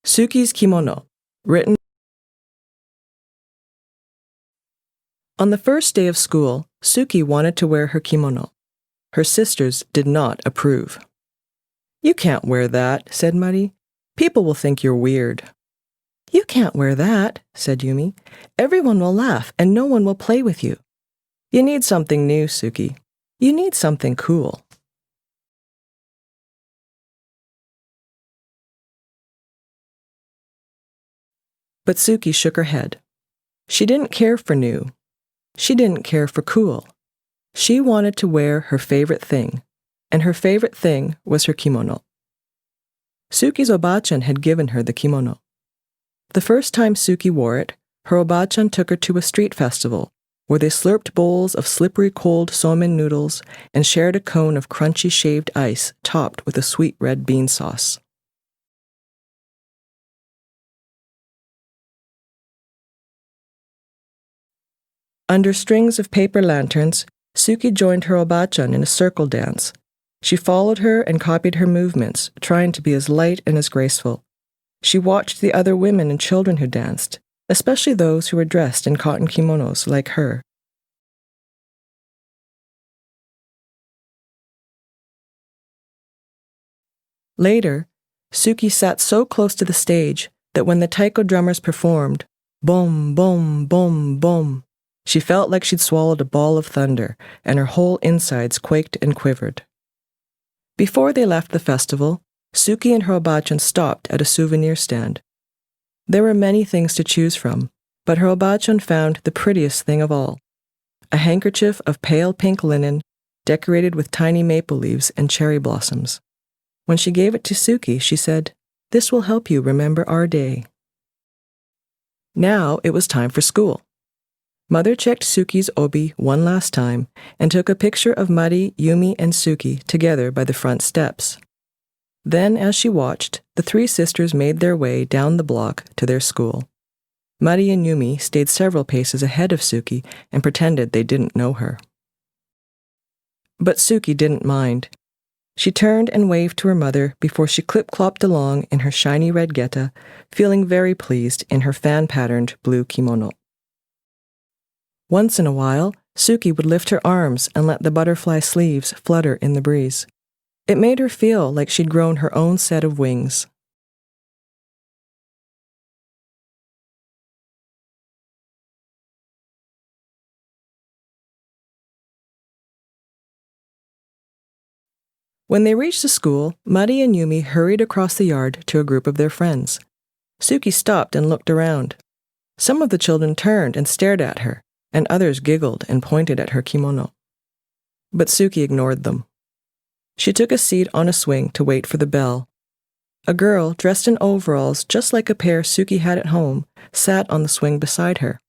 Suki's Kimono, written. On the first day of school, Suki wanted to wear her kimono. Her sisters did not approve. "You can't wear that," said Mari. "People will think you're weird." "You can't wear that," said Yumi. "Everyone will laugh and no one will play with you." "You need something new, Suki. You need something cool." But Suki shook her head. She didn't care for new. She didn't care for cool. She wanted to wear her favorite thing, and her favorite thing was her kimono. Suki's obachan had given her the kimono. The first time Suki wore it, her obachan took her to a street festival where they slurped bowls of slippery cold somen noodles and shared a cone of crunchy shaved ice topped with a sweet red bean sauce. Under strings of paper lanterns, Suki joined her obachan in a circle dance. She followed her and copied her movements, trying to be as light and as graceful. She watched the other women and children who danced, especially those who were dressed in cotton kimonos like her. Later, Suki sat so close to the stage that when the taiko drummers performed, boom, boom, boom, boom, she felt like she'd swallowed a ball of thunder, and her whole insides quaked and quivered. Before they left the festival, Suki and her obachan stopped at a souvenir stand. There were many things to choose from, but her obachan found the prettiest thing of all, a handkerchief of pale pink linen decorated with tiny maple leaves and cherry blossoms. When she gave it to Suki, she said, "This will help you remember our day." Now it was time for school. Mother checked Suki's obi one last time and took a picture of Mari, Yumi, and Suki together by the front steps. Then, as she watched, the three sisters made their way down the block to their school. Mari and Yumi stayed several paces ahead of Suki and pretended they didn't know her. But Suki didn't mind. She turned and waved to her mother before she clip-clopped along in her shiny red geta, feeling very pleased in her fan-patterned blue kimono. Once in a while, Suki would lift her arms and let the butterfly sleeves flutter in the breeze. It made her feel like she'd grown her own set of wings. When they reached the school, Mari and Yumi hurried across the yard to a group of their friends. Suki stopped and looked around. Some of the children turned and stared at her, and others giggled and pointed at her kimono. But Suki ignored them. She took a seat on a swing to wait for the bell. A girl, dressed in overalls just like a pair Suki had at home, sat on the swing beside her.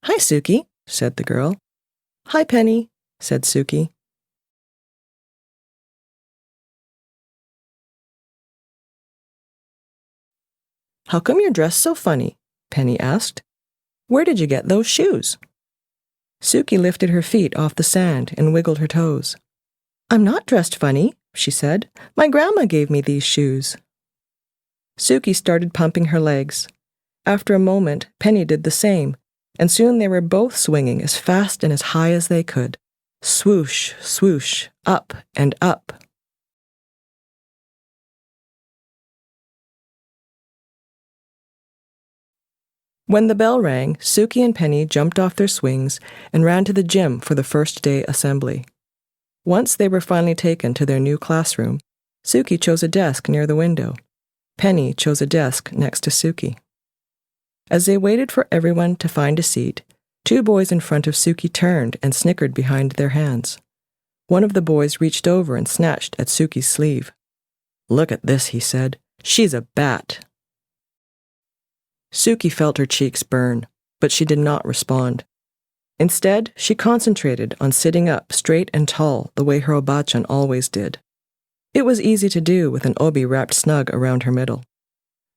"Hi, Suki," said the girl. "Hi, Penny," said Suki. "How come you're dressed so funny?" Penny asked. "Where did you get those shoes?" Suki lifted her feet off the sand and wiggled her toes. "I'm not dressed funny," she said. "My grandma gave me these shoes." Suki started pumping her legs. After a moment, Penny did the same, and soon they were both swinging as fast and as high as they could. Swoosh, swoosh, up and up. When the bell rang, Suki and Penny jumped off their swings and ran to the gym for the first day assembly. Once they were finally taken to their new classroom, Suki chose a desk near the window. Penny chose a desk next to Suki. As they waited for everyone to find a seat, two boys in front of Suki turned and snickered behind their hands. One of the boys reached over and snatched at Suki's sleeve. "Look at this," he said. "She's a bat." Suki felt her cheeks burn, but she did not respond. Instead, she concentrated on sitting up straight and tall the way her obachan always did. It was easy to do with an obi wrapped snug around her middle.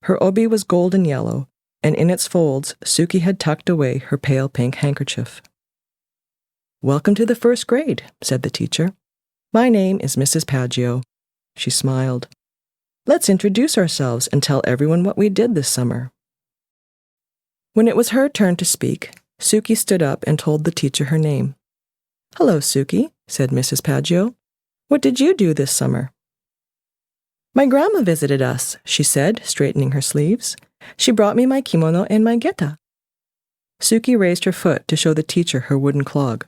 Her obi was golden yellow, and in its folds, Suki had tucked away her pale pink handkerchief. "Welcome to the first grade," said the teacher. "My name is Mrs. Paggio." She smiled. Let's introduce ourselves and tell everyone what we did this summer." When it was her turn to speak, Suki stood up and told the teacher her name. "Hello, Suki," said Mrs. Paggio. "What did you do this summer?" "My grandma visited us," she said, straightening her sleeves. "She brought me my kimono and my geta." Suki raised her foot to show the teacher her wooden clog.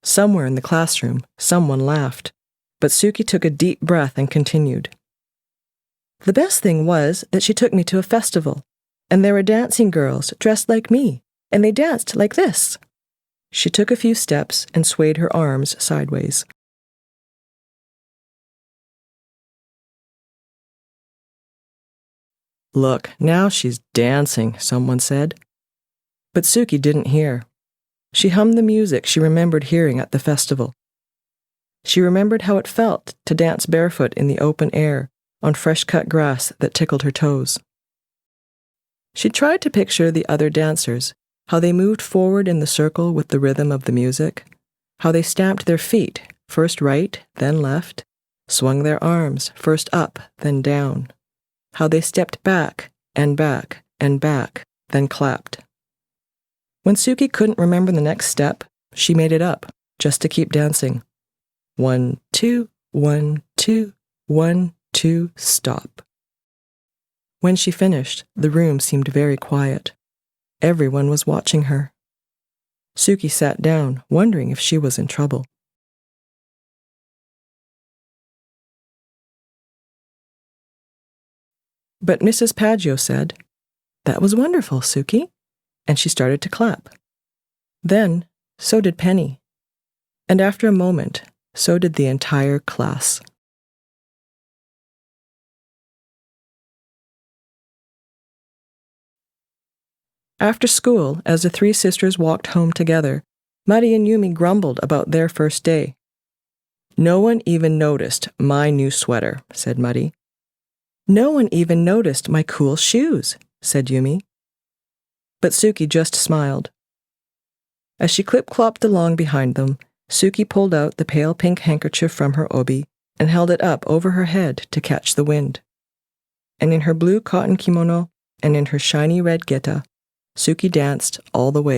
Somewhere in the classroom, someone laughed, but Suki took a deep breath and continued. "The best thing was that she took me to a festival, and there were dancing girls dressed like me, and they danced like this." She took a few steps and swayed her arms sideways. "Look, now she's dancing," someone said. But Suki didn't hear. She hummed the music she remembered hearing at the festival. She remembered how it felt to dance barefoot in the open air on fresh-cut grass that tickled her toes. She tried to picture the other dancers, how they moved forward in the circle with the rhythm of the music, how they stamped their feet, first right, then left, swung their arms, first up, then down, how they stepped back and back and back, then clapped. When Suki couldn't remember the next step, she made it up, just to keep dancing. 1, 2, 1, 2, 1, 2, stop. When she finished, the room seemed very quiet. Everyone was watching her. Suki sat down, wondering if she was in trouble. But Mrs. Paggio said, "That was wonderful, Suki," and she started to clap. Then, so did Penny. And after a moment, so did the entire class. After school, as the three sisters walked home together, Mari and Yumi grumbled about their first day. "No one even noticed my new sweater," said Mari. "No one even noticed my cool shoes," said Yumi. But Suki just smiled. As she clip-clopped along behind them, Suki pulled out the pale pink handkerchief from her obi and held it up over her head to catch the wind. And in her blue cotton kimono and in her shiny red geta, Suki danced all the way